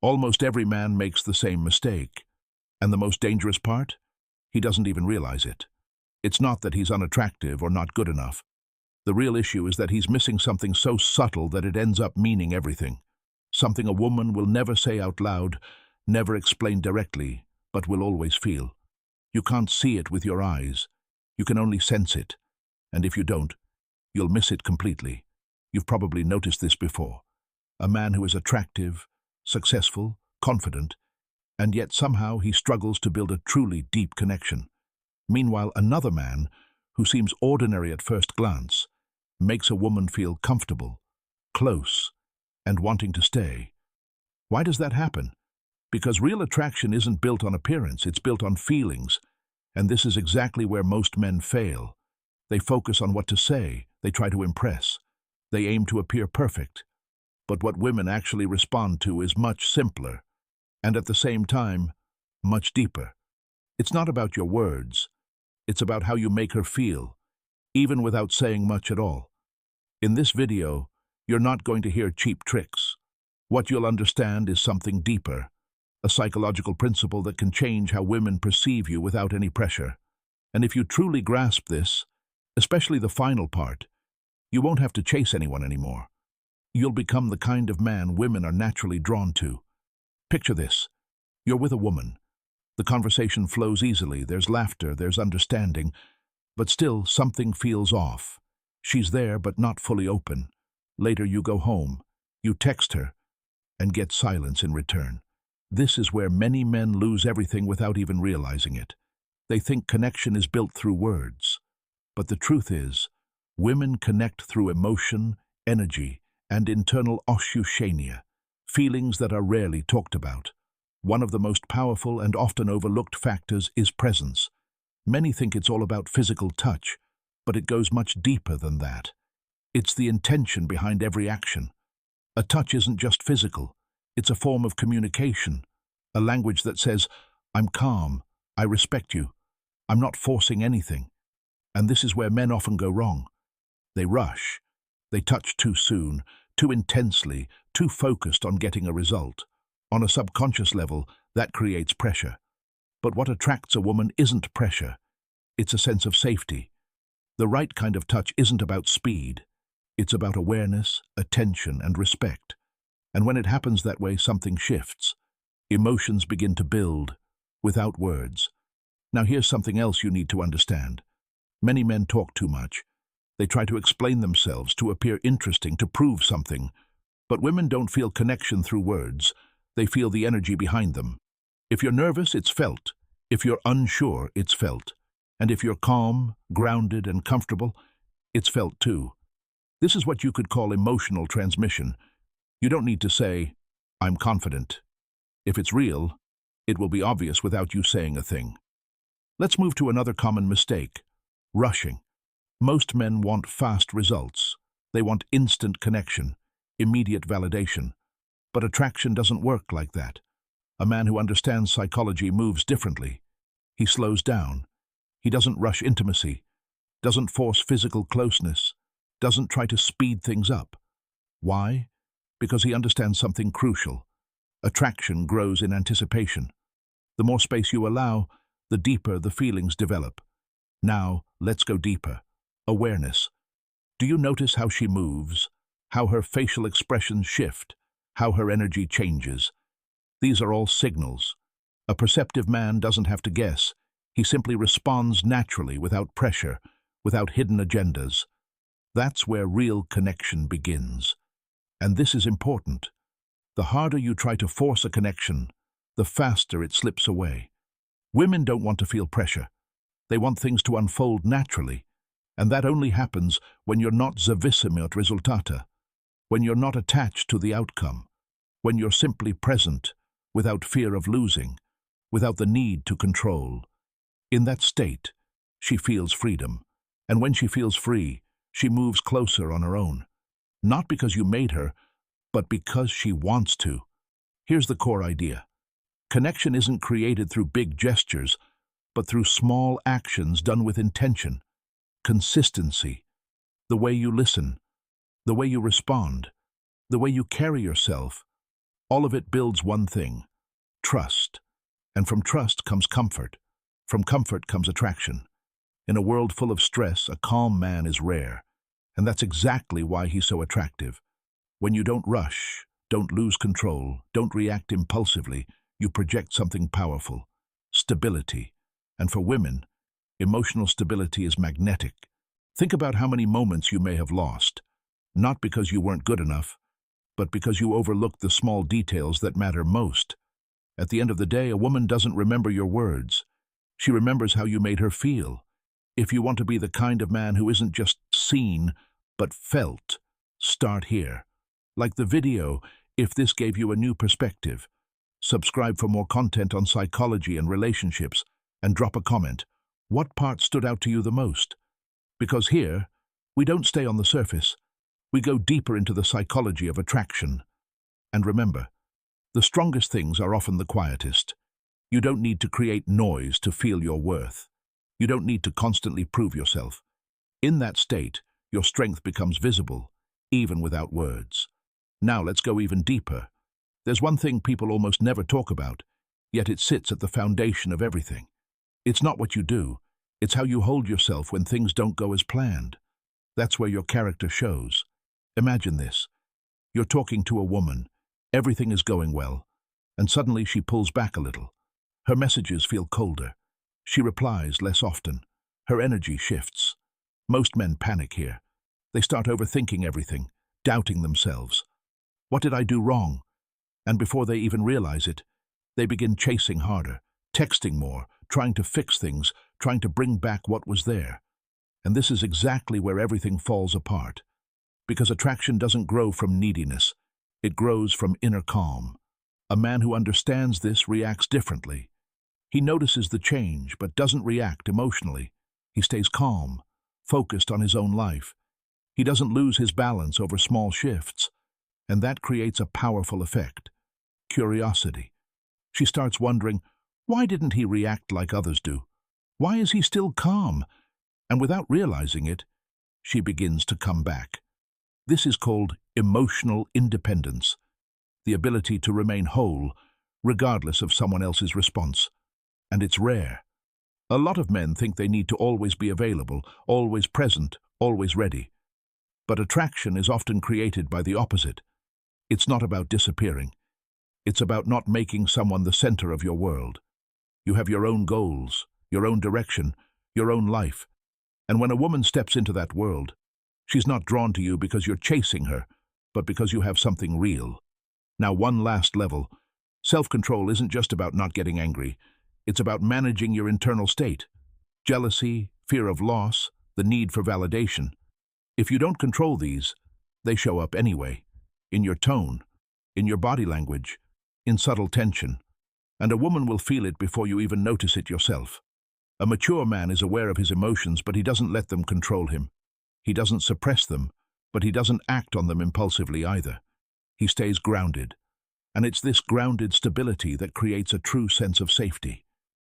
Almost every man makes the same mistake. And the most dangerous part? He doesn't even realize it. It's not that he's unattractive or not good enough. The real issue is that he's missing something so subtle that it ends up meaning everything. Something a woman will never say out loud, never explain directly, but will always feel. You can't see it with your eyes. You can only sense it. And if you don't, you'll miss it completely. You've probably noticed this before. A man who is attractive, successful, confident, and yet somehow he struggles to build a truly deep connection. Meanwhile, another man, who seems ordinary at first glance, makes a woman feel comfortable, close, and wanting to stay. Why does that happen? Because real attraction isn't built on appearance, it's built on feelings. And this is exactly where most men fail. They focus on what to say, they try to impress. They aim to appear perfect. But what women actually respond to is much simpler, and at the same time, much deeper. It's not about your words. It's about how you make her feel, even without saying much at all. In this video, you're not going to hear cheap tricks. What you'll understand is something deeper, a psychological principle that can change how women perceive you without any pressure. And if you truly grasp this, especially the final part, you won't have to chase anyone anymore. You'll become the kind of man women are naturally drawn to. Picture this. You're with a woman. The conversation flows easily, there's laughter, there's understanding, but still something feels off. She's there but not fully open. Later you go home, you text her, and get silence in return. This is where many men lose everything without even realizing it. They think connection is built through words. But the truth is, women connect through emotion, energy, and internal oshusshania, feelings that are rarely talked about. One of the most powerful and often overlooked factors is presence. Many think it's all about physical touch, but it goes much deeper than that. It's the intention behind every action. A touch isn't just physical. It's a form of communication, a language that says, I'm calm, I respect you, I'm not forcing anything. And this is where men often go wrong. They rush. They touch too soon, too intensely, too focused on getting a result. On a subconscious level, that creates pressure. But what attracts a woman isn't pressure. It's a sense of safety. The right kind of touch isn't about speed. It's about awareness, attention, and respect. And when it happens that way, something shifts. Emotions begin to build, without words. Now here's something else you need to understand. Many men talk too much. They try to explain themselves, to appear interesting, to prove something. But women don't feel connection through words. They feel the energy behind them. If you're nervous, it's felt. If you're unsure, it's felt. And if you're calm, grounded, and comfortable, it's felt too. This is what you could call emotional transmission. You don't need to say, I'm confident. If it's real, it will be obvious without you saying a thing. Let's move to another common mistake: rushing. Most men want fast results. They want instant connection, immediate validation. But attraction doesn't work like that. A man who understands psychology moves differently. He slows down. He doesn't rush intimacy, doesn't force physical closeness, doesn't try to speed things up. Why? Because he understands something crucial. Attraction grows in anticipation. The more space you allow, the deeper the feelings develop. Now, let's go deeper. Awareness. Do you notice how she moves, how her facial expressions shift, how her energy changes? These are all signals. A perceptive man doesn't have to guess. He simply responds naturally, without pressure, without hidden agendas. That's where real connection begins. And this is important. The harder you try to force a connection, the faster it slips away. Women don't want to feel pressure. They want things to unfold naturally. And that only happens when you're not zavissime od rezultata, when you're not attached to the outcome, when you're simply present, without fear of losing, without the need to control. In that state, she feels freedom. And when she feels free, she moves closer on her own. Not because you made her, but because she wants to. Here's the core idea. Connection isn't created through big gestures, but through small actions done with intention. Consistency. The way you listen, the way you respond, the way you carry yourself. All of it builds one thing: trust. And from trust comes comfort. From comfort comes attraction. In a world full of stress, a calm man is rare. And that's exactly why he's so attractive. When you don't rush, don't lose control, don't react impulsively, you project something powerful: stability. And for women, emotional stability is magnetic. Think about how many moments you may have lost, not because you weren't good enough, but because you overlooked the small details that matter most. At the end of the day, a woman doesn't remember your words. She remembers how you made her feel. If you want to be the kind of man who isn't just seen, but felt, start here. Like the video, if this gave you a new perspective. Subscribe for more content on psychology and relationships, and drop a comment. What part stood out to you the most? Because here, we don't stay on the surface. We go deeper into the psychology of attraction. And remember, the strongest things are often the quietest. You don't need to create noise to feel your worth. You don't need to constantly prove yourself. In that state, your strength becomes visible, even without words. Now let's go even deeper. There's one thing people almost never talk about, yet it sits at the foundation of everything. It's not what you do, it's how you hold yourself when things don't go as planned. That's where your character shows. Imagine this. You're talking to a woman, everything is going well, and suddenly she pulls back a little. Her messages feel colder. She replies less often. Her energy shifts. Most men panic here. They start overthinking everything, doubting themselves. What did I do wrong? And before they even realize it, they begin chasing harder, texting more, trying to fix things, trying to bring back what was there. And this is exactly where everything falls apart. Because attraction doesn't grow from neediness. It grows from inner calm. A man who understands this reacts differently. He notices the change, but doesn't react emotionally. He stays calm, focused on his own life. He doesn't lose his balance over small shifts. And that creates a powerful effect: curiosity. She starts wondering, why didn't he react like others do? Why is he still calm? And without realizing it, she begins to come back. This is called emotional independence, the ability to remain whole, regardless of someone else's response. And it's rare. A lot of men think they need to always be available, always present, always ready. But attraction is often created by the opposite. It's not about disappearing. It's about not making someone the center of your world. You have your own goals, your own direction, your own life. And when a woman steps into that world, she's not drawn to you because you're chasing her, but because you have something real. Now, one last level. Self-control isn't just about not getting angry. It's about managing your internal state. Jealousy, fear of loss, the need for validation. If you don't control these, they show up anyway. In your tone, in your body language, in subtle tension. And a woman will feel it before you even notice it yourself. A mature man is aware of his emotions, but he doesn't let them control him. He doesn't suppress them, but he doesn't act on them impulsively either. He stays grounded. And it's this grounded stability that creates a true sense of safety.